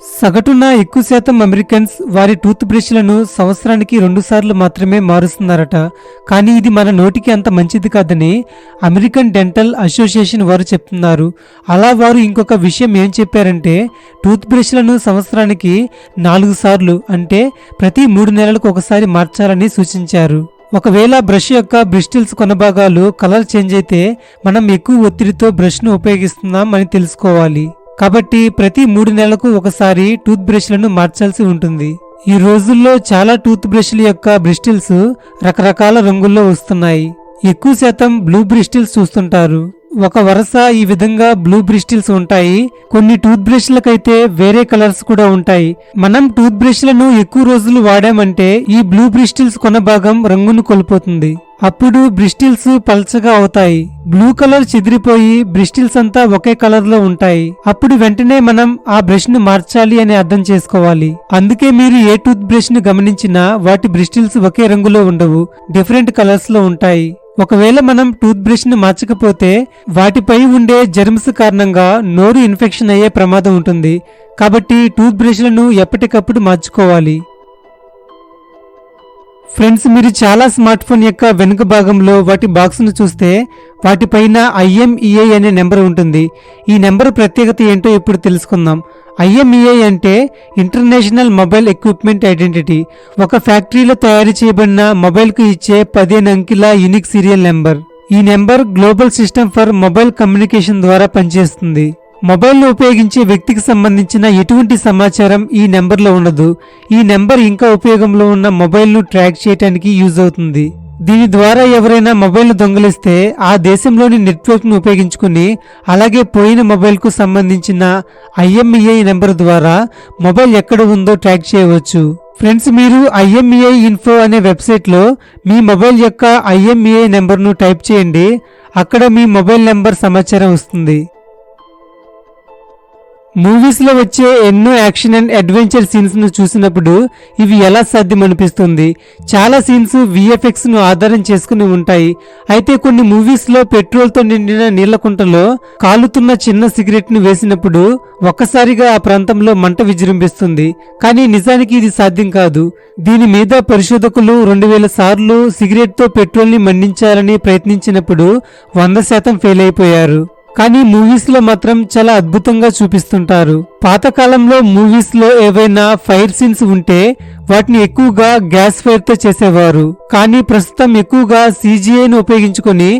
సగటున ఎక్కువ శాతం అమెరికన్స్ వారి టూత్ బ్రష్లను సంవత్సరానికి 2 సార్లు మాత్రమే మారుస్తున్నారట. కానీ ఇది మన నోటికి అంత మంచిది కాదని అమెరికన్ డెంటల్ అసోసియేషన్ వారు చెప్తున్నారు. అలా వారు ఇంకొక విషయం ఏం చెప్పారంటే టూత్ బ్రష్లను సంవత్సరానికి 4 సార్లు అంటే ప్రతి 3 నెలలకు ఒకసారి మార్చాలని సూచించారు. ఒకవేళ బ్రష్ యొక్క బ్రిస్టిల్స్ కొనభాగాలు కలర్ చేంజ్ అయితే మనం ఎక్కువ ఒత్తిడితో బ్రష్ను ఉపయోగిస్తున్నాం అని తెలుసుకోవాలి. కాబట్టి ప్రతి 3 నెలలకు ఒకసారి టూత్ బ్రష్లను మార్చాల్సి ఉంటుంది. ఈ రోజుల్లో చాలా టూత్ బ్రష్ల యొక్క బ్రిస్టిల్స్ రకరకాల రంగుల్లో వస్తున్నాయి. ఎక్కువ శాతం బ్లూ బ్రిస్టిల్స్ చూస్తుంటారు. ఒక వరుస ఈ విధంగా బ్లూ బ్రిస్టిల్స్ ఉంటాయి. కొన్ని టూత్ బ్రష్లకైతే వేరే కలర్స్ కూడా ఉంటాయి. మనం టూత్ బ్రష్లను ఎక్కువ రోజులు వాడామంటే ఈ బ్లూ బ్రిస్టిల్స్ కొన భాగం రంగును కోల్పోతుంది. అప్పుడు బ్రిస్టిల్స్ పల్చగా అవుతాయి. బ్లూ కలర్ చెదిరిపోయి బ్రిస్టిల్స్ అంతా ఒకే కలర్ లో ఉంటాయి. అప్పుడు వెంటనే మనం ఆ బ్రష్ ను మార్చాలి అని అర్థం చేసుకోవాలి. అందుకే మీరు ఏ టూత్ బ్రష్ ను గమనించినా వాటి బ్రిస్టిల్స్ ఒకే రంగులో ఉండవు, డిఫరెంట్ కలర్స్ లో ఉంటాయి. ఒకవేళ మనం టూత్ బ్రష్ ను మార్చకపోతే వాటిపై ఉండే జెర్మ్స్ కారణంగా నోరు ఇన్ఫెక్షన్ అయ్యే ప్రమాదం ఉంటుంది. కాబట్టి టూత్ బ్రష్లను ఎప్పటికప్పుడు మార్చుకోవాలి. ఫ్రెండ్స్, మీరు చాలా స్మార్ట్ ఫోన్ యొక్క వెనుక భాగంలో వాటి బాక్స్ ను చూస్తే వాటిపైన IMEI అనే నెంబర్ ఉంటుంది. ఈ నెంబర్ ప్రత్యేకత ఏంటో ఇప్పుడు తెలుసుకుందాం. IMEI అంటే ఇంటర్నేషనల్ మొబైల్ ఎక్విప్మెంట్ ఐడెంటిటీ. ఒక ఫ్యాక్టరీలో తయారు చేయబడిన మొబైల్ కు ఇచ్చే 15 అంకెల యూనిక్ సీరియల్ నెంబర్. ఈ number global system for mobile communication ద్వారా పనిచేస్తుంది. మొబైల్ను ఉపయోగించే వ్యక్తికి సంబంధించిన ఎటువంటి సమాచారం ఈ నెంబర్లో ఉండదు. ఈ నెంబర్ ఇంకా ఉపయోగంలో ఉన్న మొబైల్ను ట్రాక్ చేయడానికి యూజ్ అవుతుంది. దీని ద్వారా ఎవరైనా మొబైల్ను దొంగలిస్తే ఆ దేశంలోని నెట్వర్క్ను ఉపయోగించుకుని అలాగే పోయిన మొబైల్కు సంబంధించిన IMEI నెంబర్ ద్వారా మొబైల్ ఎక్కడ ఉందో ట్రాక్ చేయవచ్చు. ఫ్రెండ్స్, మీరు IMEI ఇన్ఫో అనే వెబ్సైట్లో మీ మొబైల్ యొక్క IMEI నెంబర్ను టైప్ చేయండి. అక్కడ మీ మొబైల్ నెంబర్ సమాచారం వస్తుంది. మూవీస్ లో వచ్చే ఎన్నో యాక్షన్ అండ్ అడ్వెంచర్ సీన్స్ ను చూసినప్పుడు ఇవి ఎలా సాధ్యమనిపిస్తుంది. చాలా సీన్స్ VFX ను ఆధారం చేసుకుని ఉంటాయి. అయితే కొన్ని మూవీస్ లో పెట్రోల్ తో నిండిన నీళ్ల కుంటలో కాలుతున్న చిన్న సిగరెట్ ను వేసినప్పుడు ఒక్కసారిగా ఆ ప్రాంతంలో మంట విజృంభిస్తుంది. కానీ నిజానికి ఇది సాధ్యం కాదు. దీని మీద పరిశోధకులు 2000 సార్లు సిగరెట్ తో పెట్రోల్ ని మండించాలని ప్రయత్నించినప్పుడు 100% ఫెయిల్ అయిపోయారు. కానీ మూవీస్ లో మాత్రం చాలా అద్భుతంగా చూపిస్తుంటారు. పాతకాలంలో మూవీస్ లో ఏవైనా ఫైర్ సీన్స్ ఉంటే వాటిని ఎక్కువగా గ్యాస్ ఫైర్ తో చేసేవారు. కానీ ప్రస్తుతం ఎక్కువగా CGI ను ఉపయోగించుకొని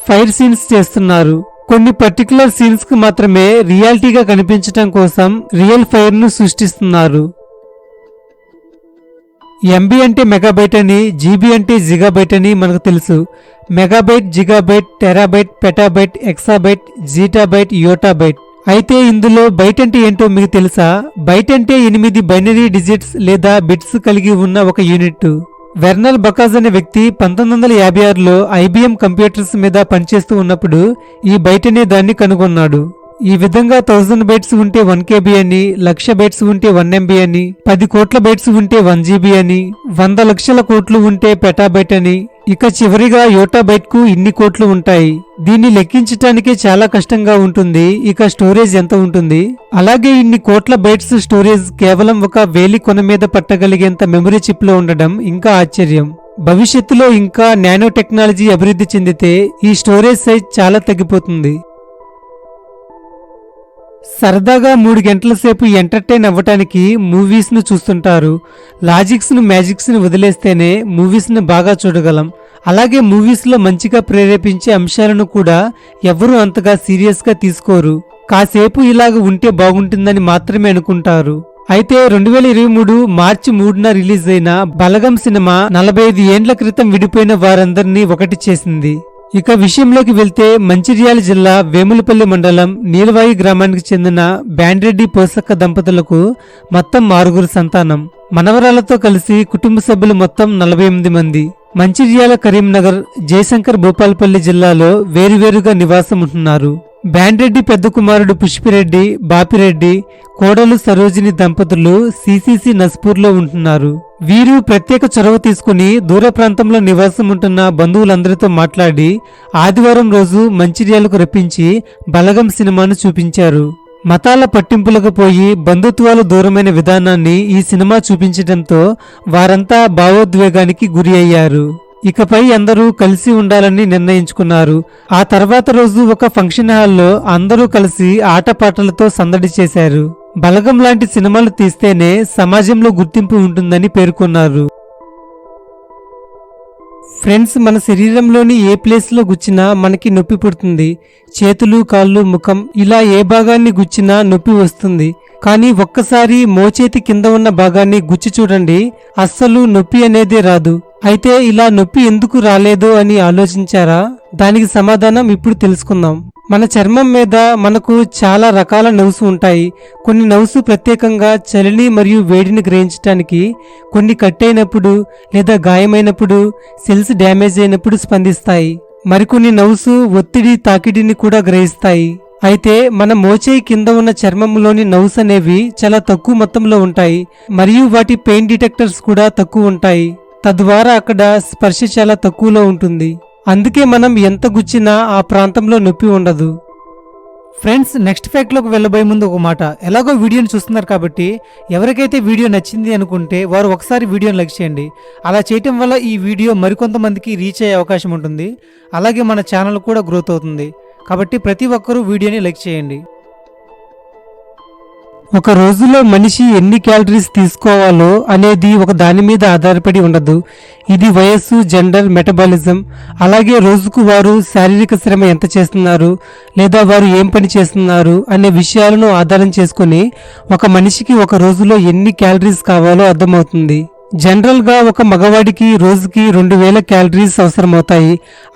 ఫైర్ సీన్స్ చేస్తున్నారు. కొన్ని పర్టికులర్ సీన్స్ కు మాత్రమే రియాలిటీగా కనిపించడం కోసం రియల్ ఫైర్ ను సృష్టిస్తున్నారు. MB అంటే మెగాబైట్ అని, GB అంటే జిగాబైట్ అని మనకు తెలుసు. Megabyte, gigabyte, terabyte, petabyte, exabyte, zettabyte, yottabyte. అయితే ఇందులో బైట్ అంటే ఏంటో మీకు తెలుసా? బైట్ అంటే 8 బైనరీ డిజిట్స్ లేదా బిట్స్ కలిగి ఉన్న ఒక యూనిట్. వెర్నర్ బకాజ్ అనే వ్యక్తి 1956లో IBM కంప్యూటర్స్ మీద పనిచేస్తూ ఉన్నప్పుడు ఈ బైట్ అనే దాన్ని కనుగొన్నాడు. ఈ విధంగా 1000 బైట్స్ ఉంటే 1 KB అని, 1,00,000 బైట్స్ ఉంటే 1 MB అని, 10 కోట్ల బైట్స్ ఉంటే 1 GB అని, 100 లక్షల కోట్లు ఉంటే పెటాబైట్ అని, ఇక చివరిగా యోటాబైట్ కు ఇన్ని కోట్లు ఉంటాయి. దీన్ని లెక్కించటానికే చాలా కష్టంగా ఉంటుంది. ఇక స్టోరేజ్ ఎంత ఉంటుంది? అలాగే ఇన్ని కోట్ల బైట్స్ స్టోరేజ్ కేవలం ఒక వేలి కొన మీద పట్టగలిగేంత మెమరీ చిప్ లో ఉండడం ఇంకా ఆశ్చర్యం. భవిష్యత్తులో ఇంకా నానో టెక్నాలజీ అభివృద్ధి చెందితే ఈ స్టోరేజ్ సైజ్ చాలా తగ్గిపోతుంది. సరదాగా 3 గంటల సేపు ఎంటర్టైన్ అవ్వటానికి మూవీస్ ను చూస్తుంటారు. లాజిక్స్ ను మ్యాజిక్స్ ను వదిలేస్తేనే మూవీస్ ను బాగా చూడగలం. అలాగే మూవీస్ లో మంచిగా ప్రేరేపించే అంశాలను కూడా ఎవరూ అంతగా సీరియస్ గా తీసుకోరు. కాసేపు ఇలాగ ఉంటే బాగుంటుందని మాత్రమే అనుకుంటారు. అయితే 2023 మార్చి 3న రిలీజ్ అయిన బలగం సినిమా 45 ఏండ్ల క్రితం విడిపోయిన వారందరినీ ఒకటి చేసింది. ఇక విషయంలోకి వెళ్తే మంచిర్యాల జిల్లా వేములపల్లి మండలం నీలవాయి గ్రామానికి చెందిన బ్యాండ్రెడ్డి పోసక్క దంపతులకు మొత్తం 6 సంతానం. మనవరాలతో కలిసి కుటుంబ సభ్యులు మొత్తం 48 మంది. మంచిర్యాల, కరీంనగర్, జయశంకర్, భూపాలపల్లి జిల్లాలో వేరువేరుగా నివాసం ఉంటున్నారు. బ్యాండ్రెడ్డి పెద్ద కుమారుడు పుష్పిరెడ్డి, బాపిరెడ్డి, కోడలు సరోజిని దంపతులు CCC నస్పూర్లో ఉంటున్నారు. వీరు ప్రత్యేక చొరవ తీసుకుని దూర ప్రాంతంలో నివాసం ఉంటున్న బంధువులందరితో మాట్లాడి ఆదివారం రోజు మంచిర్యాలకు రప్పించి బలగం సినిమాను చూపించారు. మతాల పట్టింపులకు పోయి బంధుత్వాలు దూరమైన విధానాన్ని ఈ సినిమా చూపించడంతో వారంతా భావోద్వేగానికి గురి అయ్యారు. ఇకపై అందరూ కలిసి ఉండాలని నిర్ణయించుకున్నారు. ఆ తర్వాత రోజు ఒక ఫంక్షన్ హాల్లో అందరూ కలిసి ఆటపాటలతో సందడి చేశారు. బలగం లాంటి సినిమాలు తీస్తేనే సమాజంలో గుర్తింపు ఉంటుందని పేర్కొన్నారు. ఫ్రెండ్స్, మన శరీరంలోని ఏ ప్లేస్లో గుచ్చినా మనకి నొప్పి పుడుతుంది. చేతులు, కాళ్ళు, ముఖం ఇలా ఏ భాగాన్ని గుచ్చినా నొప్పి వస్తుంది. కానీ ఒక్కసారి మోచేతి కింద ఉన్న భాగాన్ని గుచ్చి చూడండి, అస్సలు నొప్పి అనేదే రాదు. అయితే ఇలా నొప్పి ఎందుకు రాలేదో అని ఆలోచించారా? దానికి సమాధానం ఇప్పుడు తెలుసుకుందాం. మన చర్మం మీద మనకు చాలా రకాల నవ్వుసు ఉంటాయి. కొన్ని నవ్వుసు ప్రత్యేకంగా చలిని మరియు వేడిని గ్రహించడానికి, కొన్ని కట్ అయినప్పుడు లేదా గాయమైనప్పుడు, సెల్స్ డ్యామేజ్ అయినప్పుడు స్పందిస్తాయి. మరికొన్ని నవ్వుసు ఒత్తిడి, తాకిడిని కూడా గ్రహిస్తాయి. అయితే మన మోచేయి కింద ఉన్న చర్మంలోని నవ్వుస్ అనేవి చాలా తక్కువ మొత్తంలో ఉంటాయి మరియు వాటి పెయిన్ డిటెక్టర్స్ కూడా తక్కువ ఉంటాయి. తద్వారా అక్కడ స్పర్శ చాలా తక్కువలో ఉంటుంది. అందుకే మనం ఎంత గుచ్చినా ఆ ప్రాంతంలో నొప్పి ఉండదు. ఫ్రెండ్స్, నెక్స్ట్ ఫ్యాక్ట్లోకి వెళ్ళబోయే ముందు ఒక మాట. ఎలాగో వీడియోని చూస్తున్నారు కాబట్టి ఎవరికైతే వీడియో నచ్చింది అనుకుంటే వారు ఒకసారి వీడియోని లైక్ చేయండి. అలా చేయటం వల్ల ఈ వీడియో మరికొంతమందికి రీచ్ అయ్యే అవకాశం ఉంటుంది. అలాగే మన ఛానల్ కూడా గ్రోత్ అవుతుంది. కాబట్టి ప్రతి ఒక్కరూ వీడియోని లైక్ చేయండి. ఒక రోజులో మనిషి ఎన్ని క్యాలరీస్ తీసుకోవాలో అనేది ఒక దాని మీద ఆధారపడి ఉండదు. ఇది వయస్సు, జెండర్, మెటబాలిజం, అలాగే రోజుకు వారు శారీరక శ్రమ ఎంత చేస్తున్నారు లేదా వారు ఏం పని చేస్తున్నారు అనే విషయాలను ఆధారం చేసుకుని ఒక మనిషికి ఒక రోజులో ఎన్ని క్యాలరీస్ కావాలో అర్థమవుతుంది. జనరల్ గా ఒక మగవాడికి రోజుకి 2000 క్యాలరీస్ అవసరమవుతాయి.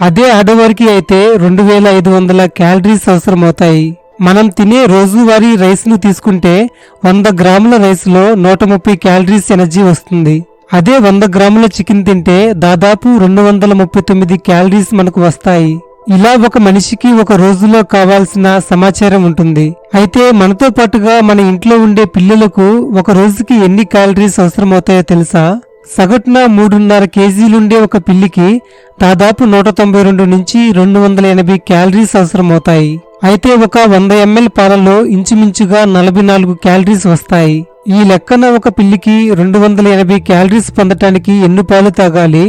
అదే ఆడవారికి అయితే 2500 క్యాలరీస్ అవసరమవుతాయి. మనం తినే రోజువారీ రైస్ ను తీసుకుంటే 100 గ్రాముల రైస్ లో 130 క్యాలరీస్ ఎనర్జీ వస్తుంది. అదే 100 గ్రాముల చికెన్ తింటే దాదాపు 239 క్యాలరీస్ మనకు వస్తాయి. ఇలా ఒక మనిషికి ఒక రోజులో కావాల్సిన సమాచారం ఉంటుంది. అయితే మనతో పాటుగా మన ఇంట్లో ఉండే పిల్లలకు ఒక రోజుకి ఎన్ని క్యాలరీస్ అవసరమవుతాయో తెలుసా? సగటున 3.5 కేజీలుండే ఒక పిల్లికి దాదాపు 192 నుంచి 280 క్యాలరీస్ అవసరమవుతాయి. అయితే ఒక 100 ml పాలలో ఇంచుమించుగా 44 క్యాలరీస్ వస్తాయి. ఈ లెక్కన ఒక పిల్లికి 280 క్యాలరీస్ పొందటానికి ఎన్ని పాలు తాగాలి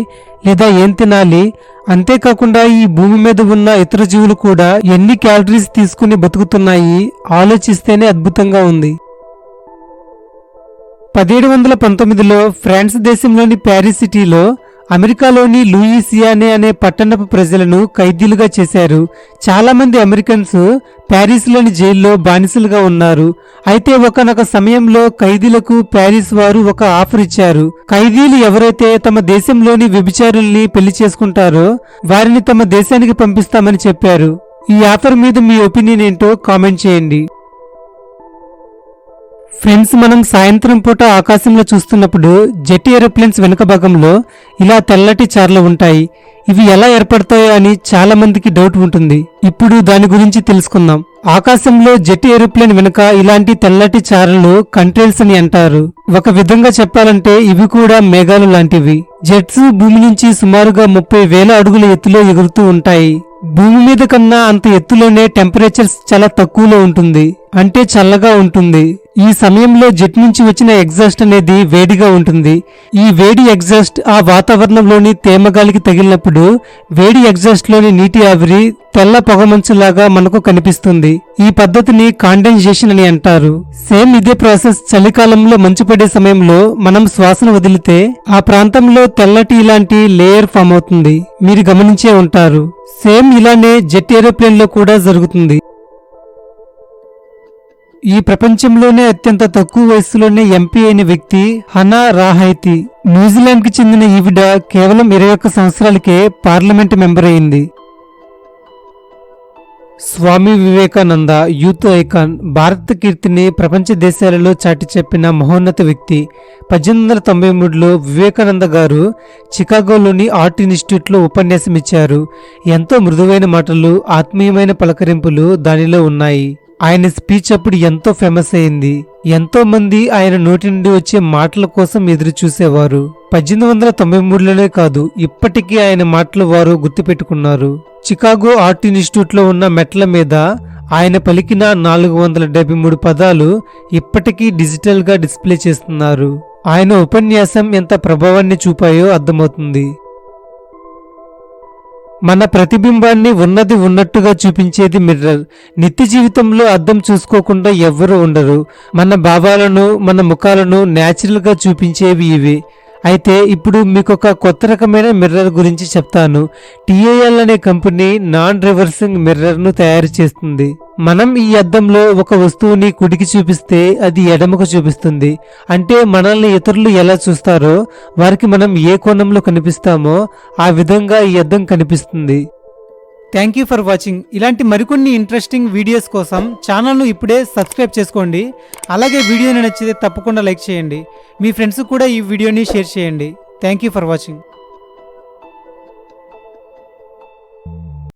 లేదా ఏం తినాలి? అంతేకాకుండా ఈ భూమి మీద ఉన్న ఇతర జీవులు కూడా ఎన్ని క్యాలరీస్ తీసుకుని బతుకుతున్నాయి ఆలోచిస్తేనే అద్భుతంగా ఉంది. 1719లో ఫ్రాన్స్ దేశంలోని ప్యారిస్ సిటీలో అమెరికాలోని లూయిసియానే అనే పట్టణపు ప్రజలను ఖైదీలుగా చేశారు. చాలా మంది అమెరికన్స్ ప్యారిస్ లోని జైల్లో బానిసలుగా ఉన్నారు. అయితే ఒకనొక సమయంలో ఖైదీలకు ప్యారిస్ వారు ఒక ఆఫర్ ఇచ్చారు. ఖైదీలు ఎవరైతే తమ దేశంలోని వ్యభిచారుల్ని పెళ్లి చేసుకుంటారో వారిని తమ దేశానికి పంపిస్తామని చెప్పారు. ఈ ఆఫర్ మీద మీ ఒపీనియన్ ఏంటో కామెంట్ చేయండి. ఫ్రెండ్స్, మనం సాయంత్రం పూట ఆకాశంలో చూస్తున్నప్పుడు జెట్ ఏరోప్లేన్స్ వెనుక భాగంలో ఇలా తెల్లటి చారలు ఉంటాయి. ఇవి ఎలా ఏర్పడతాయో అని చాలా మందికి డౌట్ ఉంటుంది. ఇప్పుడు దాని గురించి తెలుసుకుందాం. ఆకాశంలో జెట్ ఏరోప్లేన్ వెనుక ఇలాంటి తెల్లటి చారలు కంట్రైల్స్ అని అంటారు. ఒక విధంగా చెప్పాలంటే ఇవి కూడా మేఘాలు లాంటివి. జెట్స్ భూమి నుంచి సుమారుగా 30,000 అడుగుల ఎత్తులో ఎగురుతూ ఉంటాయి. భూమి మీద కన్నా అంత ఎత్తులోనే టెంపరేచర్స్ చాలా తక్కువలో ఉంటుంది, అంటే చల్లగా ఉంటుంది. ఈ సమయంలో జెట్ నుంచి వచ్చిన ఎగ్జాస్ట్ అనేది వేడిగా ఉంటుంది. ఈ వేడి ఎగ్జాస్ట్ ఆ వాతావరణంలోని తేమగాలికి తగిలినప్పుడు వేడి ఎగ్జాస్ట్ లోని నీటి ఆవిరి తెల్ల పొగమంచులాగా మనకు కనిపిస్తుంది. ఈ పద్ధతిని కాండెన్సేషన్ అని అంటారు. సేమ్ ఇదే ప్రాసెస్ చలికాలంలో మంచు పడే సమయంలో మనం శ్వాసను వదిలితే ఆ ప్రాంతంలో తెల్లటి ఇలాంటి లేయర్ ఫామ్ అవుతుంది. మీరు గమనించే ఉంటారు. సేమ్ ఇలానే జెట్ ఏరోప్లేన్ లో కూడా జరుగుతుంది. ఈ ప్రపంచంలోనే అత్యంత తక్కువ వయసులోనే ఎంపీ అయిన వ్యక్తి హనా రాహైతి. న్యూజిలాండ్ కి చెందిన ఈవిడ కేవలం 21 సంవత్సరాలకే పార్లమెంట్ మెంబర్ అయింది. స్వామి వివేకానంద యూత్ ఐకాన్, భారత కీర్తిని ప్రపంచ దేశాలలో చాటి చెప్పిన మహోన్నత వ్యక్తి. 1893లో వివేకానంద గారు చికాగోలోని ఆర్ట్ ఇన్స్టిట్యూట్లో ఉపన్యాసం ఇచ్చారు. ఎంతో మృదువైన మాటలు, ఆత్మీయమైన పలకరింపులు దానిలో ఉన్నాయి. ఆయన స్పీచ్ అప్పుడు ఎంతో ఫేమస్ అయింది. ఎంతో మంది ఆయన నోటి నుండి వచ్చే మాటల కోసం ఎదురు చూసేవారు. 1893లోనే కాదు, ఇప్పటికీ ఆయన మాటలు వారు గుర్తుపెట్టుకున్నారు. చికాగో ఆర్ట్ ఇన్స్టిట్యూట్ లో ఉన్న మెట్ల మీద ఆయన పలికిన 473 పదాలు ఇప్పటికీ డిజిటల్గా డిస్ప్లే చేస్తున్నారు. ఆయన ఉపన్యాసం ఎంత ప్రభావాన్ని చూపాయో అర్థమవుతుంది. మన ప్రతిబింబాన్ని ఉన్నది ఉన్నట్టుగా చూపించేది మిర్రర్. నిత్య జీవితంలో అద్దం చూసుకోకుండా ఎవ్వరూ ఉండరు. మన భావాలను, మన ముఖాలను న్యాచురల్గా చూపించేవి ఇవి. అయితే ఇప్పుడు మీకు ఒక కొత్త రకమైన మిర్రర్ గురించి చెప్తాను. TAL అనే కంపెనీ నాన్ రివర్సింగ్ మిర్రర్ను తయారు చేస్తుంది. మనం ఈ అద్దంలో ఒక వస్తువుని కుడికి చూపిస్తే అది ఎడమకు చూపిస్తుంది. అంటే మనల్ని ఇతరులు ఎలా చూస్తారో, వారికి మనం ఏ కోణంలో కనిపిస్తామో ఆ విధంగా ఈ అద్దం కనిపిస్తుంది. Thank you for watching. ఇలాంటి మరికొన్ని ఇంట్రెస్టింగ్ వీడియోస్ కోసం ఛానల్ను ఇప్పుడే సబ్స్క్రైబ్ చేసుకోండి. అలాగే వీడియోని నచ్చితే తప్పకుండా లైక్ చేయండి. మీ ఫ్రెండ్స్ కూడా ఈ వీడియోని షేర్ చేయండి. Thank you for watching.